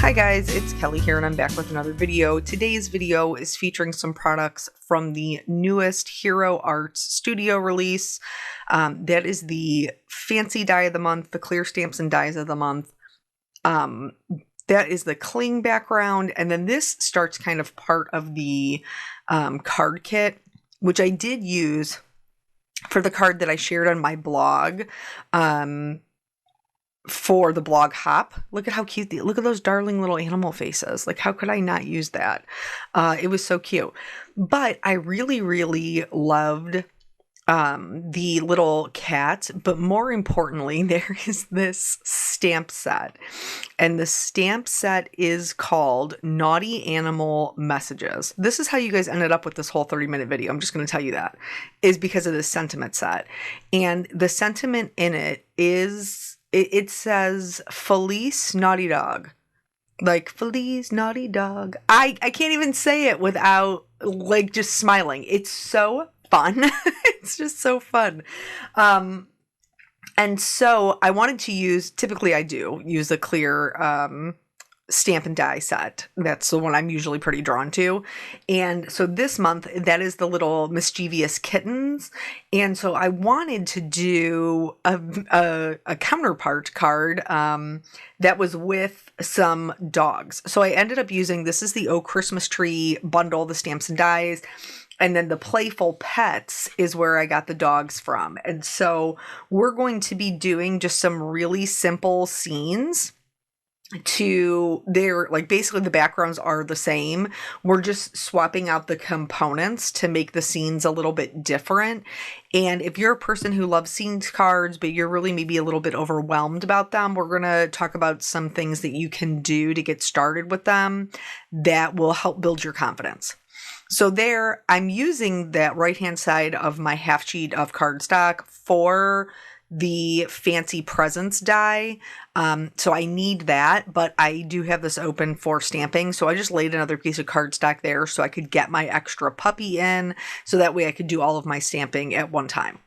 Hi guys, it's Kelly here and I'm back with another video. Today's video is featuring some products from the newest Hero Arts Studio release. That is the fancy die of the month, the clear stamps and dies of the month. That is the cling background, and then this starts kind of part of the card kit, which I did use for the card that I shared on my blog. For the blog hop. Look at how cute, look at those darling little animal faces. Like, how could I not use that? It was so cute. But I really loved the little cat, but more importantly, there is this stamp set. And the stamp set is called Naughty Animal Messages. This is how you guys ended up with this whole 30-minute video. I'm just going to tell you that. Is because of the sentiment set. And the sentiment in it is, it says, Felice Naughty Dog. Like, Felice Naughty Dog. I can't even say it without, like, just smiling. It's so fun. It's just so fun. And so I wanted to use, typically I do use a clear stamp and die set. That's the one I'm usually pretty drawn to. And so this month, that is the little mischievous kittens. And so I wanted to do a counterpart card that was with some dogs. So I ended up using, this is the Oh Christmas Tree bundle, the stamps and dies. And then the Playful Pets is where I got the dogs from. And so we're going to be doing just some really simple scenes to their, like, basically the backgrounds are the same. We're just swapping out the components to make the scenes a little bit different. And if you're a person who loves scenes cards, but you're really maybe a little bit overwhelmed about them, we're going to talk about some things that you can do to get started with them that will help build your confidence. So there, I'm using that right-hand side of my half sheet of cardstock for the fancy presents die. So I need that, but I do have this open for stamping. So I just laid another piece of cardstock there so I could get my extra puppy in, so that way I could do all of my stamping at one time.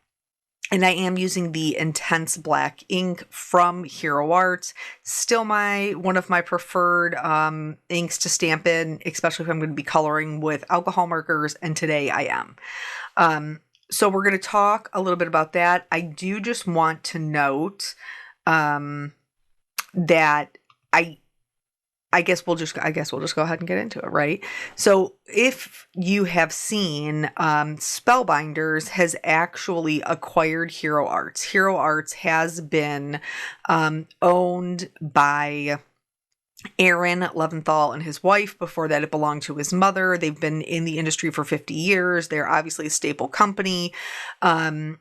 And I am using the Intense Black ink from Hero Arts. Still one of my preferred inks to stamp in, especially if I'm going to be coloring with alcohol markers, and today I am. So we're going to talk a little bit about that. I do just want to note that I guess we'll just go ahead and get into it, right? So if you have seen, Spellbinders has actually acquired Hero Arts. Hero Arts has been owned by Aaron Leventhal and his wife. Before that, it belonged to his mother. They've been in the industry for 50 years. They're obviously a staple company. And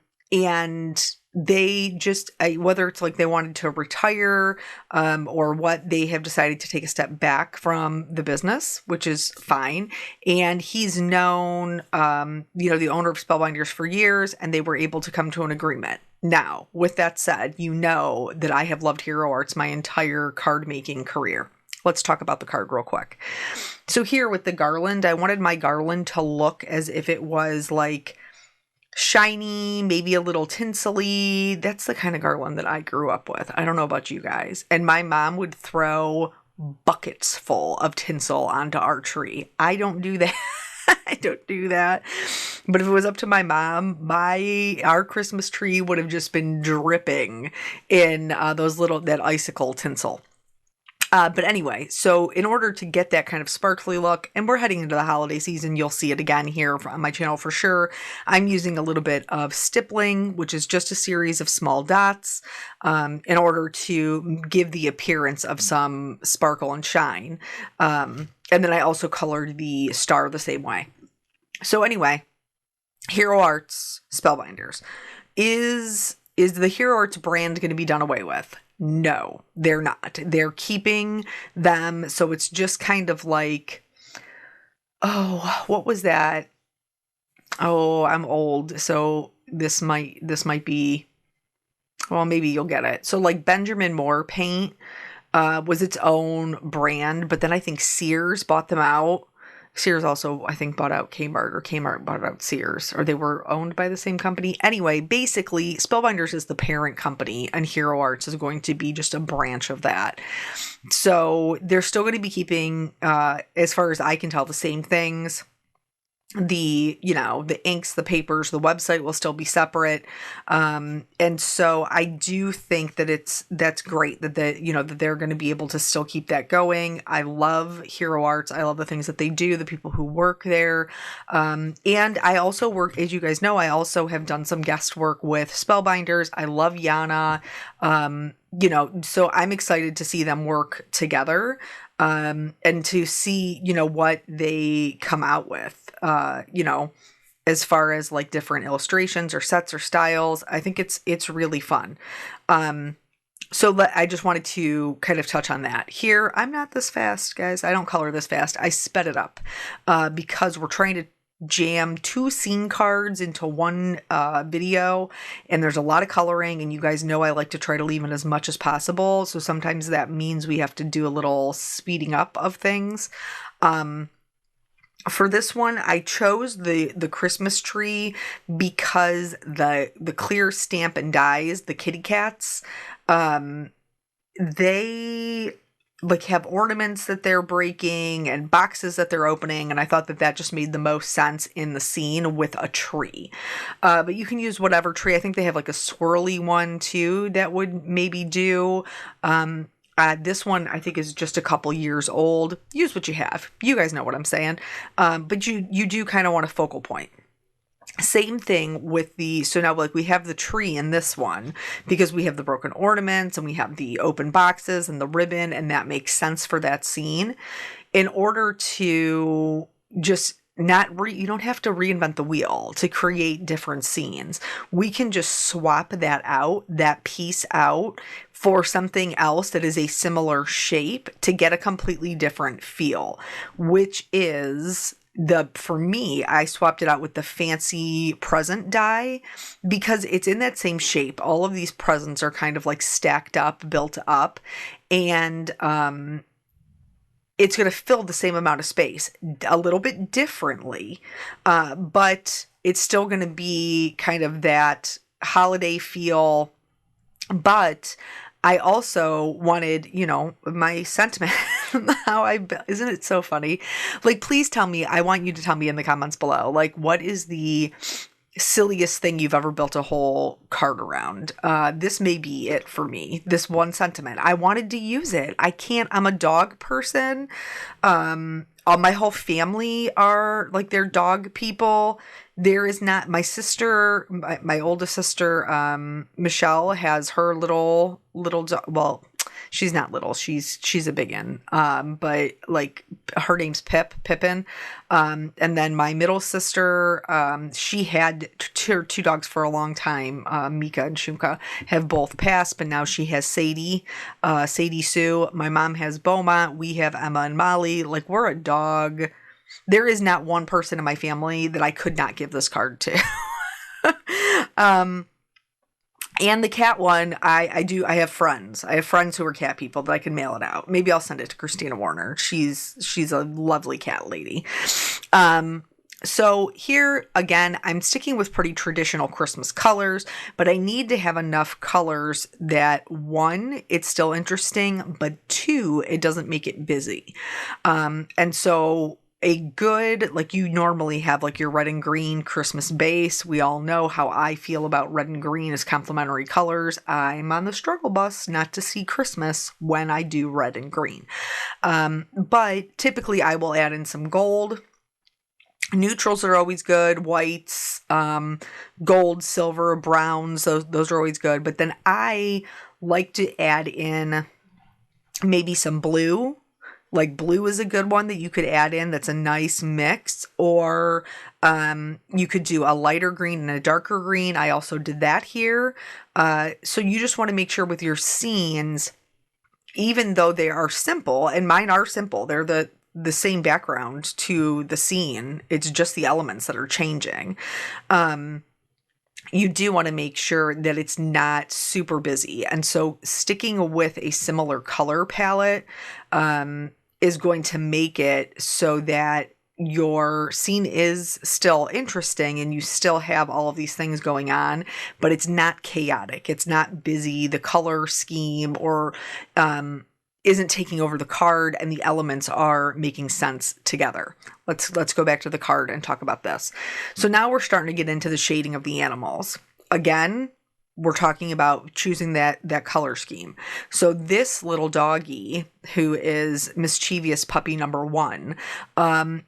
they just, whether it's like they wanted to retire or what, they have decided to take a step back from the business, which is fine. And he's known, the owner of Spellbinders for years, and they were able to come to an agreement. Now, with that said, you know that I have loved Hero Arts my entire card making career. Let's talk about the card real quick. So here with the garland, I wanted my garland to look as if it was like shiny, maybe a little tinsely. That's the kind of garland that I grew up with. I don't know about you guys. And my mom would throw buckets full of tinsel onto our tree. I don't do that. I don't do that. But if it was up to my mom, our Christmas tree would have just been dripping in that icicle tinsel. But anyway, so in order to get that kind of sparkly look, and we're heading into the holiday season, you'll see it again here on my channel for sure. I'm using a little bit of stippling, which is just a series of small dots, in order to give the appearance of some sparkle and shine. And then I also colored the star the same way. So anyway, Hero Arts Spellbinders. Is the Hero Arts brand going to be done away with? No, they're not. They're keeping them. So it's just kind of like, what was that? Oh, I'm old. So this might be, well, maybe you'll get it. So like Benjamin Moore paint was its own brand, but then I think Sears bought them out. Sears also, I think, bought out Kmart, or Kmart bought out Sears, or they were owned by the same company. Anyway, basically, Spellbinders is the parent company, and Hero Arts is going to be just a branch of that. So they're still going to be keeping, as far as I can tell, the same things. The inks, the papers, the website will still be separate. And so I do think that that's great that that they're going to be able to still keep that going. I love Hero Arts. I love the things that they do, the people who work there. And I also work, as you guys know, I also have done some guest work with Spellbinders. I love Yana. So I'm excited to see them work together. And to see, what they come out with, as far as like different illustrations or sets or styles. I think it's really fun. I just wanted to kind of touch on that. Here, I'm not this fast, guys. I don't color this fast. I sped it up because we're trying to jam 2 scene cards into one video, and there's a lot of coloring, and you guys know I like to try to leave in as much as possible, so sometimes that means we have to do a little speeding up of things. For this one, I chose the Christmas tree because the clear Stampin' Dies, the kitty cats, they like have ornaments that they're breaking and boxes that they're opening, and I thought that just made the most sense in the scene with a tree. But you can use whatever tree. I think they have like a swirly one too that would maybe do. This one I think is just a couple years old. Use what you have. You guys know what I'm saying. But you do kind of want a focal point. Same thing with so now like we have the tree in this one because we have the broken ornaments and we have the open boxes and the ribbon, and that makes sense for that scene. In order to just you don't have to reinvent the wheel to create different scenes. We can just swap that piece out for something else that is a similar shape to get a completely different feel, which is for me, I swapped it out with the fancy present die because it's in that same shape. All of these presents are kind of like stacked up, built up, and it's going to fill the same amount of space a little bit differently, but it's still going to be kind of that holiday feel. But I also wanted, my sentiment, isn't it so funny? Like, please tell me, I want you to tell me in the comments below, like, what is the silliest thing you've ever built a whole card around? This may be it for me, this one sentiment. I wanted to use it. I'm a dog person. My whole family are like, they're dog people. There is not, my sister, my oldest sister, Michelle, has her little dog. Well, she's not little, she's a big one. But like her name's Pippin. And then my middle sister, she had two dogs for a long time. Mika and Shumka have both passed, but now she has Sadie Sue. My mom has Beaumont. We have Emma and Molly. Like, we're a dog. There is not one person in my family that I could not give this card to. And the cat one, I have friends. I have friends who are cat people that I can mail it out. Maybe I'll send it to Christina Warner. She's a lovely cat lady. So here, again, I'm sticking with pretty traditional Christmas colors, but I need to have enough colors that, 1, it's still interesting, but 2, it doesn't make it busy. And so a good, like, you normally have like your red and green Christmas base. We all know how I feel about red and green as complementary colors. I'm on the struggle bus not to see Christmas when I do red and green. But typically I will add in some gold. Neutrals are always good. Whites, gold, silver, browns, those are always good. But then I like to add in maybe some blue. Like, blue is a good one that you could add in. That's a nice mix. Or you could do a lighter green and a darker green. I also did that here. So you just want to make sure with your scenes, even though they are simple, and mine are simple, they're the same background to the scene. It's just the elements that are changing. You do want to make sure that it's not super busy. And so sticking with a similar color palette is going to make it so that your scene is still interesting and you still have all of these things going on, but it's not chaotic. It's not busy. The color scheme or isn't taking over the card, and the elements are making sense together. Let's go back to the card and talk about this. So now we're starting to get into the shading of the animals. Again, we're talking about choosing that color scheme. So this little doggy, who is mischievous puppy number 1,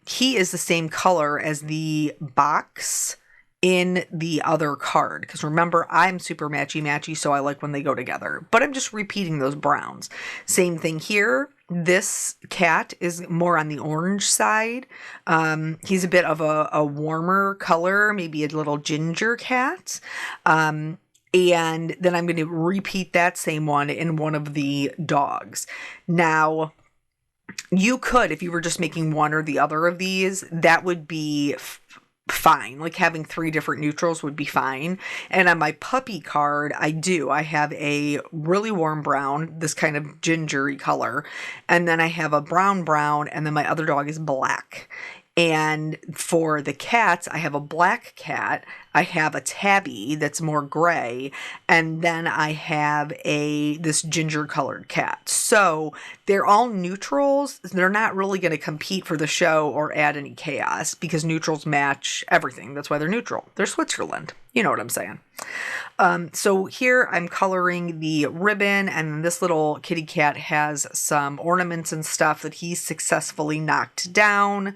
he is the same color as the box in the other card. Because remember, I'm super matchy, so I like when they go together. But I'm just repeating those browns. Same thing here. This cat is more on the orange side. He's a bit of a warmer color, maybe a little ginger cat. And then I'm going to repeat that same one in one of the dogs. Now, you could, if you were just making one or the other of these, that would be fine. Like having 3 different neutrals would be fine. And on my puppy card, I have a really warm brown, this kind of gingery color. And then I have a brown, and then my other dog is black. And for the cats, I have a black cat, I have a tabby that's more gray, and then I have this ginger colored cat. So they're all neutrals. They're not really going to compete for the show or add any chaos because neutrals match everything. That's why they're neutral. They're Switzerland. You know what I'm saying. So here I'm coloring the ribbon, and this little kitty cat has some ornaments and stuff that he successfully knocked down.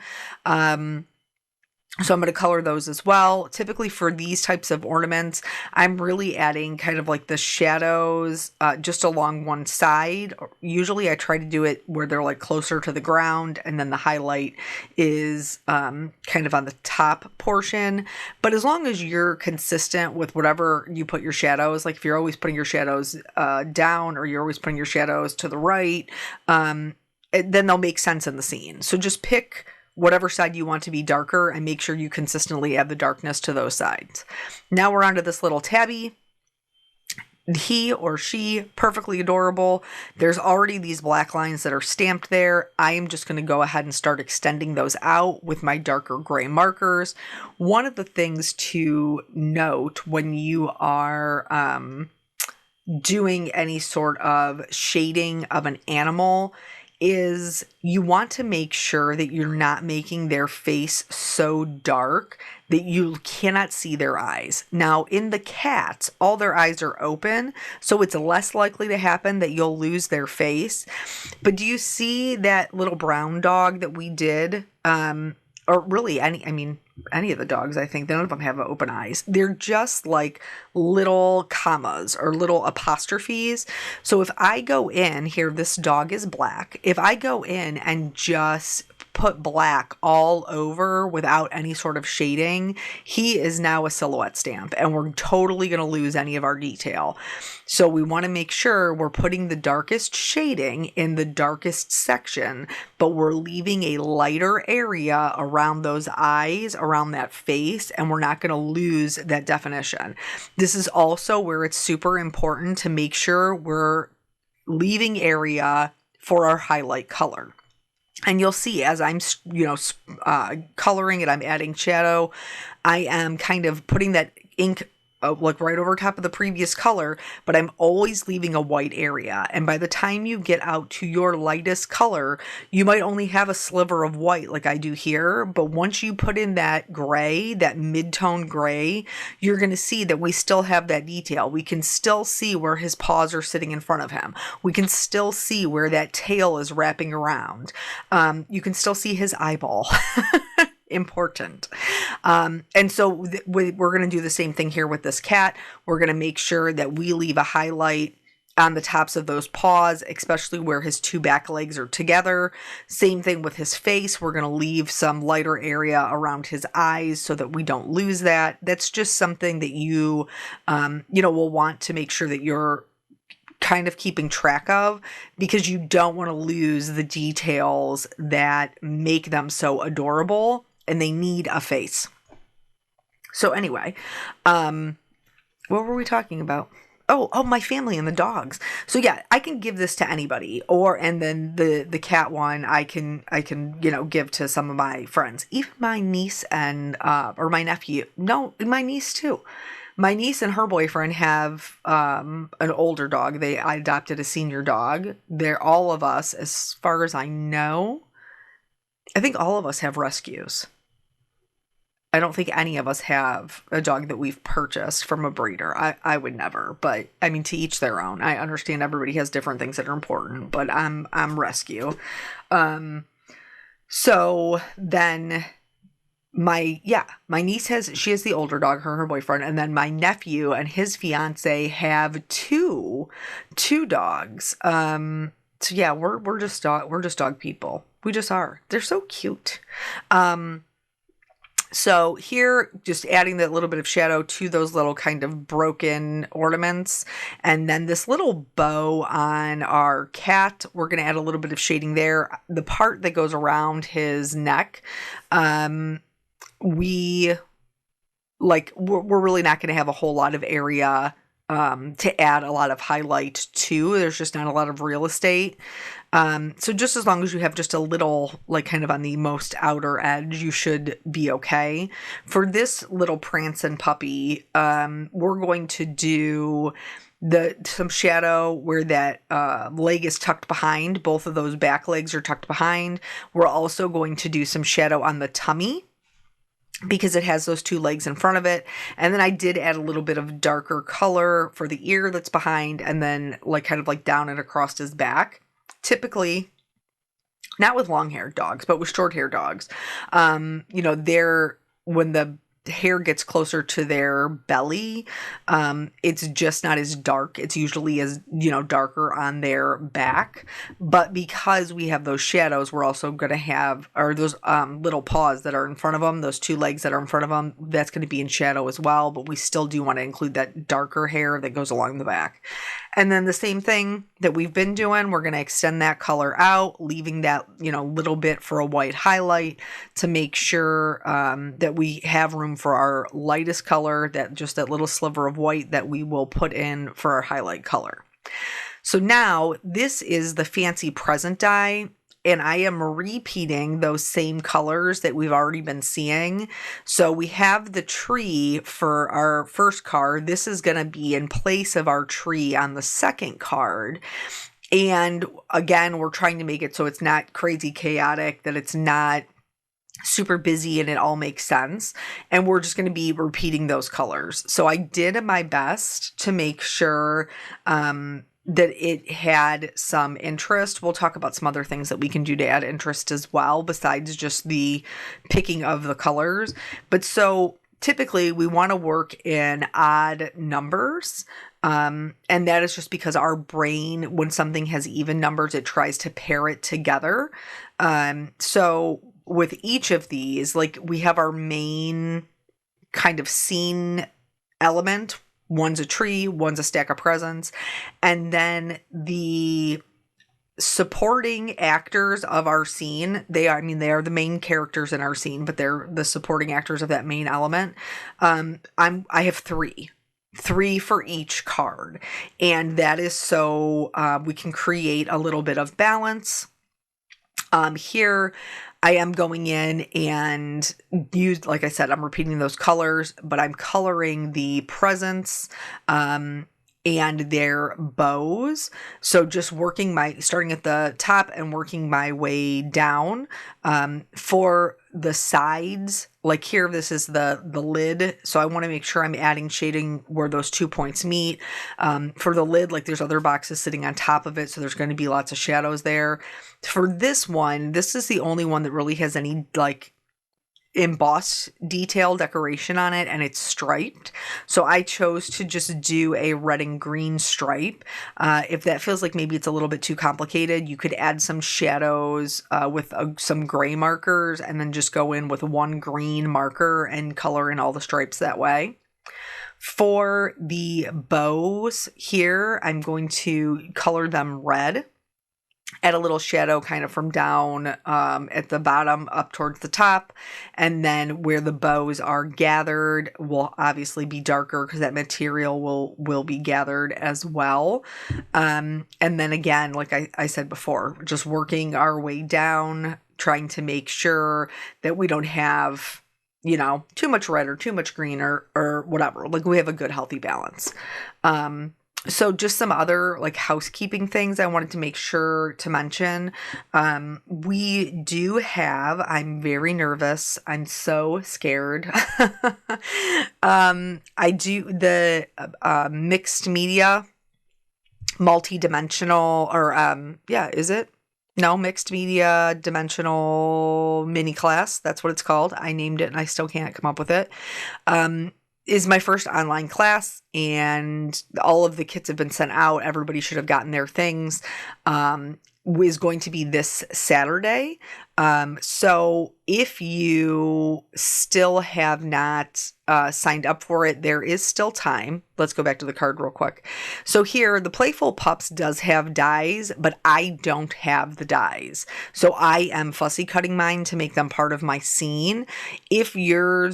So I'm going to color those as well. Typically for these types of ornaments, I'm really adding kind of like the shadows just along one side. Usually I try to do it where they're like closer to the ground, and then the highlight is kind of on the top portion. But as long as you're consistent with whatever you put your shadows, like if you're always putting your shadows down or you're always putting your shadows to the right, then they'll make sense in the scene. So just pick whatever side you want to be darker and make sure you consistently add the darkness to those sides. Now we're onto this little tabby. He or she, perfectly adorable. There's already these black lines that are stamped there. I am just going to go ahead and start extending those out with my darker gray markers. One of the things to note when you are doing any sort of shading of an animal is you want to make sure that you're not making their face so dark that you cannot see their eyes. Now, in the cats, all their eyes are open, so it's less likely to happen that you'll lose their face. But do you see that little brown dog that we did? Or really any of the dogs, I think, none of them have open eyes. They're just like little commas or little apostrophes. So if I go in here, this dog is black. If I go in and just put black all over without any sort of shading, he is now a silhouette stamp, and we're totally going to lose any of our detail. So we want to make sure we're putting the darkest shading in the darkest section, but we're leaving a lighter area around those eyes, around that face, and we're not going to lose that definition. This is also where it's super important to make sure we're leaving area for our highlight color. And you'll see as I'm, coloring it, I'm adding shadow. I am kind of putting that ink like right over top of the previous color, but I'm always leaving a white area. And by the time you get out to your lightest color, you might only have a sliver of white like I do here. But once you put in that gray, that mid-tone gray, you're going to see that we still have that detail. We can still see where his paws are sitting in front of him. We can still see where that tail is wrapping around. You can still see his eyeball. Important. And so we're going to do the same thing here with this cat. We're going to make sure that we leave a highlight on the tops of those paws, especially where his 2 back legs are together. Same thing with his face. We're going to leave some lighter area around his eyes so that we don't lose that. That's just something that you will want to make sure that you're kind of keeping track of, because you don't want to lose the details that make them so adorable, and they need a face. So anyway, what were we talking about? Oh, my family and the dogs. So yeah, I can give this to anybody, and then the cat one I can give to some of my friends, even my niece and or my nephew. No, my niece too. My niece and her boyfriend have an older dog. I adopted a senior dog. They're all of us, as far as I know. I think all of us have rescues. I don't think any of us have a dog that we've purchased from a breeder. I would never, but I mean, to each their own. I understand everybody has different things that are important, but I'm rescue. Um, so then my niece has the older dog, her and her boyfriend, and then my nephew and his fiance have two dogs. So yeah, we're just dog people. We just are. They're so cute. So here, just adding that little bit of shadow to those little kind of broken ornaments. And then this little bow on our cat, we're going to add a little bit of shading there. The part that goes around his neck, we're really not going to have a whole lot of area to add a lot of highlight to. There's just not a lot of real estate. So just as long as you have just a little, like kind of on the most outer edge, you should be okay. For this little prancing puppy, we're going to do some shadow where that leg is tucked behind. Both of those back legs are tucked behind. We're also going to do some shadow on the tummy, because it has those two legs in front of it. And then I did add a little bit of darker color for the ear that's behind, and then kind of down and across his back. Typically, not with long-haired dogs, but with short-haired dogs, they're, when the hair gets closer to their belly, it's just not as dark. It's usually as darker on their back, but because we have those shadows, we're also going to have, or those little paws that are in front of them, those two legs that are in front of them, that's going to be in shadow as well, but we still do want to include that darker hair that goes along the back. And then the same thing that we've been doing, we're going to extend that color out, leaving that, little bit for a white highlight to make sure that we have room for our lightest color, that little sliver of white that we will put in for our highlight color. So now this is the fancy present die, and I am repeating those same colors that we've already been seeing. So we have the tree for our first card. This is going to be in place of our tree on the second card. And again, we're trying to make it so it's not crazy chaotic, that it's not super busy, and it all makes sense. And we're just going to be repeating those colors. So I did my best to make sure that it had some interest. We'll talk about some other things that we can do to add interest as well, besides just the picking of the colors. But so typically we want to work in odd numbers. And that is just because our brain, when something has even numbers, it tries to pair it together. So with each of these, we have our main kind of scene element. One's a tree, one's a stack of presents, and then the supporting actors of our scene, they are the main characters in our scene, but they're the supporting actors of that main element. I have three for each card, and that is so we can create a little bit of balance. Here I am going in and like I said, I'm repeating those colors, but I'm coloring the presents and their bows. So just starting at the top and working my way down. For the sides, like here, this is the lid. So I want to make sure I'm adding shading where those 2 points meet. For the lid, there's other boxes sitting on top of it, so there's going to be lots of shadows there. For this one, this is the only one that really has any embossed detail decoration on it, and it's striped. So I chose to just do a red and green stripe. If that feels like maybe it's a little bit too complicated, you could add some shadows with some gray markers, and then just go in with one green marker and color in all the stripes that way. For the bows here, I'm going to color them red. add a little shadow kind of from down at the bottom up towards the top. And then where the bows are gathered will obviously be darker because that material will be gathered as well. And then again, like I said before, just working our way down, trying to make sure that we don't have, too much red or too much green or whatever. Like we have a good healthy balance. So just some other like housekeeping things I wanted to make sure to mention. We do have, I'm very nervous. I'm so scared. I do the mixed media, multi-dimensional, or is it? No, mixed media dimensional mini class. That's what it's called. I named it and I still can't come up with it. Is my first online class, and all of the kits have been sent out. Everybody should have gotten their things. Is going to be this Saturday. So if you still have not signed up for it, there is still time. Let's go back to the card real quick. So here, the Playful Pups does have dies, but I don't have the dies. So I am fussy cutting mine to make them part of my scene. If you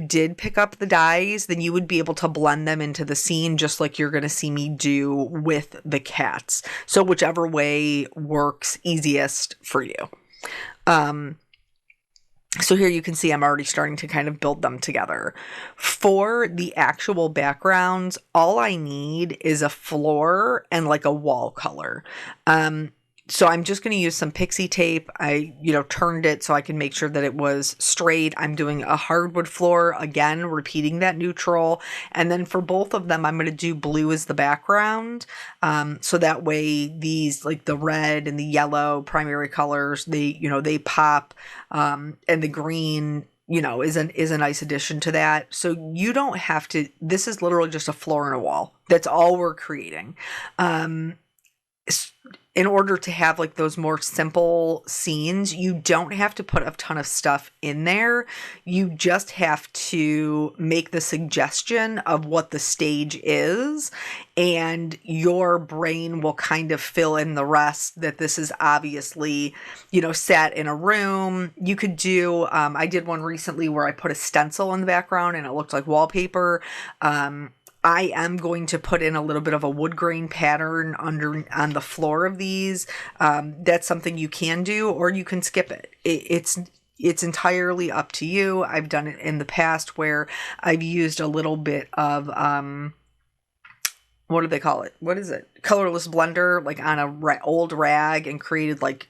did pick up the dies, then you would be able to blend them into the scene just like you're going to see me do with the cats. So whichever way works easiest for you. So here you can see I'm already starting to kind of build them together. For the actual backgrounds, all I need is a floor and like a wall color. So I'm just going to use some pixie tape. I, turned it so I can make sure that it was straight. I'm doing a hardwood floor, again, repeating that neutral. And then for both of them, I'm going to do blue as the background. So that way these, like the red and the yellow primary colors, they pop. And the green, is a nice addition to that. So you don't have to, this is literally just a floor and a wall. That's all we're creating. In order to have like those more simple scenes, you don't have to put a ton of stuff in there. You just have to make the suggestion of what the stage is, and your brain will kind of fill in the rest, that this is obviously, set in a room. You could do, I did one recently where I put a stencil in the background and it looked like wallpaper. I am going to put in a little bit of a wood grain pattern on the floor of these. That's something you can do, or you can skip it. It's entirely up to you. I've done it in the past where I've used a little bit of, what do they call it? What is it? Colorless blender, like on a old rag, and created like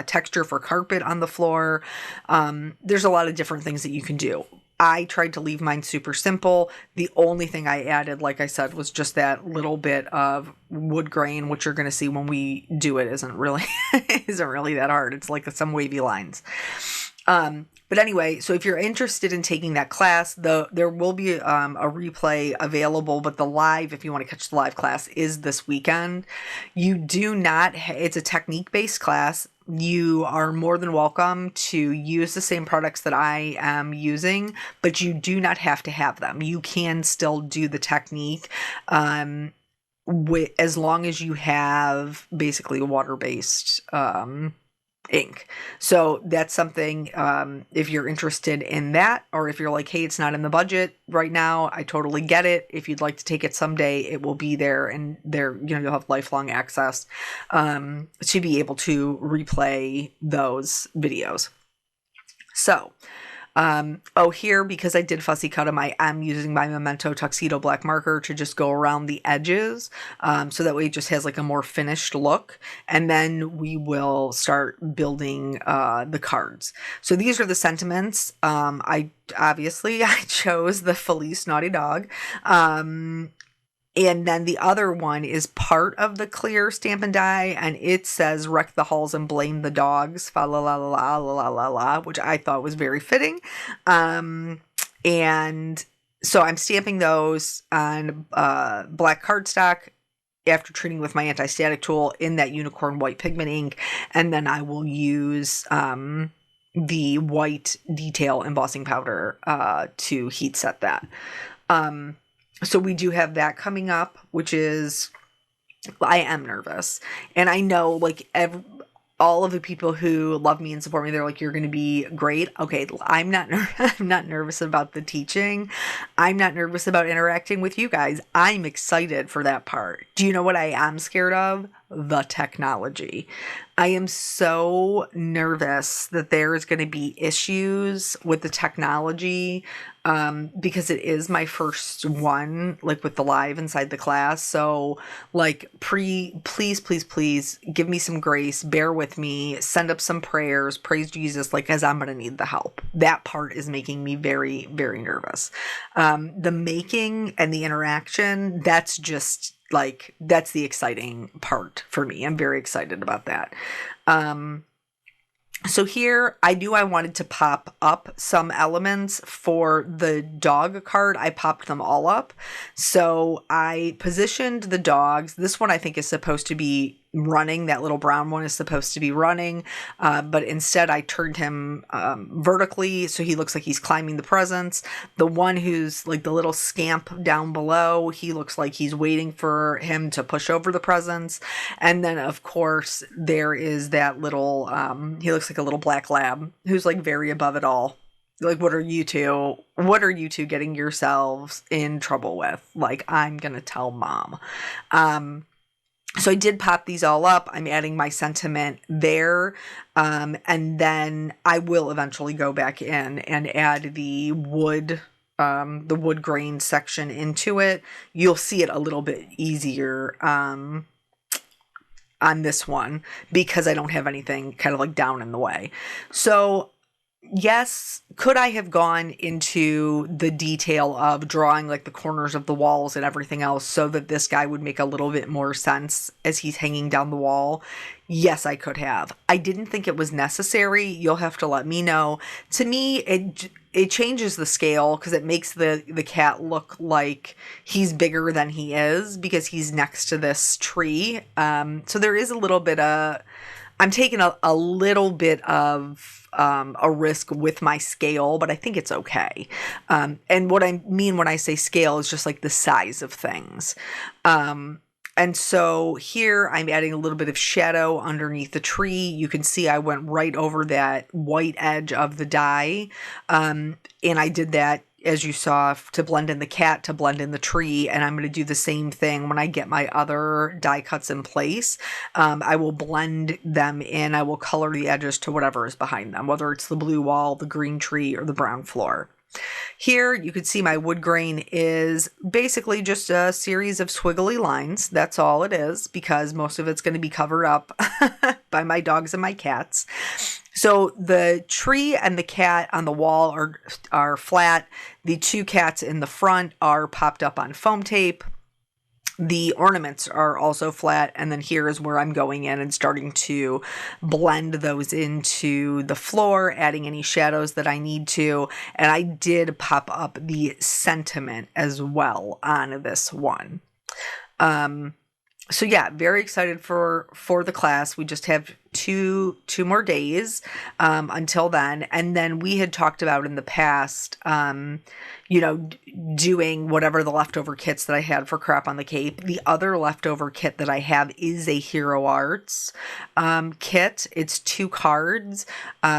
texture for carpet on the floor. There's a lot of different things that you can do. I tried to leave mine super simple. The only thing I added, like I said, was just that little bit of wood grain, which you're going to see when we do it isn't really that hard. It's like some wavy lines. But anyway, so if you're interested in taking that class, there will be a replay available, but the live, if you want to catch the live class, is this weekend. You do not, it's a technique-based class. You are more than welcome to use the same products that I am using, but you do not have to have them. You can still do the technique as long as you have basically a water-based ink. So that's something, if you're interested in that, or if you're like, hey, it's not in the budget right now, I totally get it. If you'd like to take it someday, it will be there, and there, you'll have lifelong access to be able to replay those videos. So here, because I did fussy cut them, I am using my Memento Tuxedo black marker to just go around the edges. So that way it just has like a more finished look. And then we will start building the cards. So these are the sentiments. I chose the Felice Naughty Dog. And then the other one is part of the clear Stampin' Die, and it says wreck the halls and blame the dogs, fa la la la la la la la, which I thought was very fitting. And so I'm stamping those on black cardstock after treating with my anti-static tool in that unicorn white pigment ink, and then I will use the white detail embossing powder to heat set that. So we do have that coming up, which is I am nervous. And I know, like, all of the people who love me and support me, they're like, you're going to be great. Okay, I'm not I'm not nervous about the teaching. I'm not nervous about interacting with you guys. I'm excited for that part. Do you know what I am scared of? The technology. I am so nervous that there is going to be issues with the technology, because it is my first one, like with the live inside the class. So, like, please, please, please give me some grace, bear with me, send up some prayers, praise Jesus, like, as I'm going to need the help. That part is making me very, very nervous. The making and the interaction, that's just like, that's the exciting part for me. I'm very excited about that. So here, I knew I wanted to pop up some elements for the dog card. I popped them all up. So I positioned the dogs. This one I think is supposed to be running. That little brown one is supposed to be running. But instead I turned him vertically so he looks like he's climbing the presents. The one who's like the little scamp down below, he looks like he's waiting for him to push over the presents. And then, of course, there is that little, he looks like a little black lab who's like very above it all. Like, what are you two getting yourselves in trouble with? Like, I'm going to tell mom. So I did pop these all up. I'm adding my sentiment there. And then I will eventually go back in and add the wood grain section into it. You'll see it a little bit easier, on this one because I don't have anything kind of like down in the way. So yes, could I have gone into the detail of drawing like the corners of the walls and everything else so that this guy would make a little bit more sense as he's hanging down the wall? Yes, I could have. I didn't think it was necessary. You'll have to let me know. To me, it changes the scale because it makes the cat look like he's bigger than he is because he's next to this tree. So there is a little bit of, I'm taking a little bit of a risk with my scale, but I think it's okay. And what I mean when I say scale is just like the size of things. And so here I'm adding a little bit of shadow underneath the tree. You can see I went right over that white edge of the die. And I did that, as you saw, to blend in the cat, to blend in the tree. And I'm going to do the same thing when I get my other die cuts in place. I will blend them in. I will color the edges to whatever is behind them, whether it's the blue wall, the green tree, or the brown floor. Here, you can see my wood grain is basically just a series of squiggly lines. That's all it is, because most of it's going to be covered up by my dogs and my cats. So the tree and the cat on the wall are flat. The two cats in the front are popped up on foam tape. The ornaments are also flat, and then here is where I'm going in and starting to blend those into the floor, adding any shadows that I need to, and I did pop up the sentiment as well on this one. So yeah, very excited for the class. We just have two more days until then, and then we had talked about in the past, doing whatever the leftover kits that I had for Crap on the Cape. The other leftover kit that I have is a Hero Arts kit. It's 2 cards,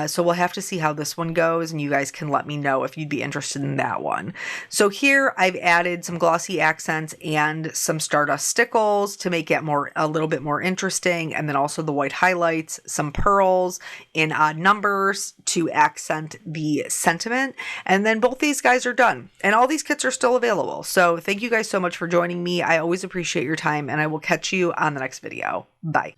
so we'll have to see how this one goes, and you guys can let me know if you'd be interested in that one. So here I've added some glossy accents and some Stardust stickles to make it a little bit more interesting, and then also the white highlights, some pearls in odd numbers to accent the sentiment, and then both these guys are done. And all these kits are still available. So thank you guys so much for joining me. I always appreciate your time, and I will catch you on the next video. Bye.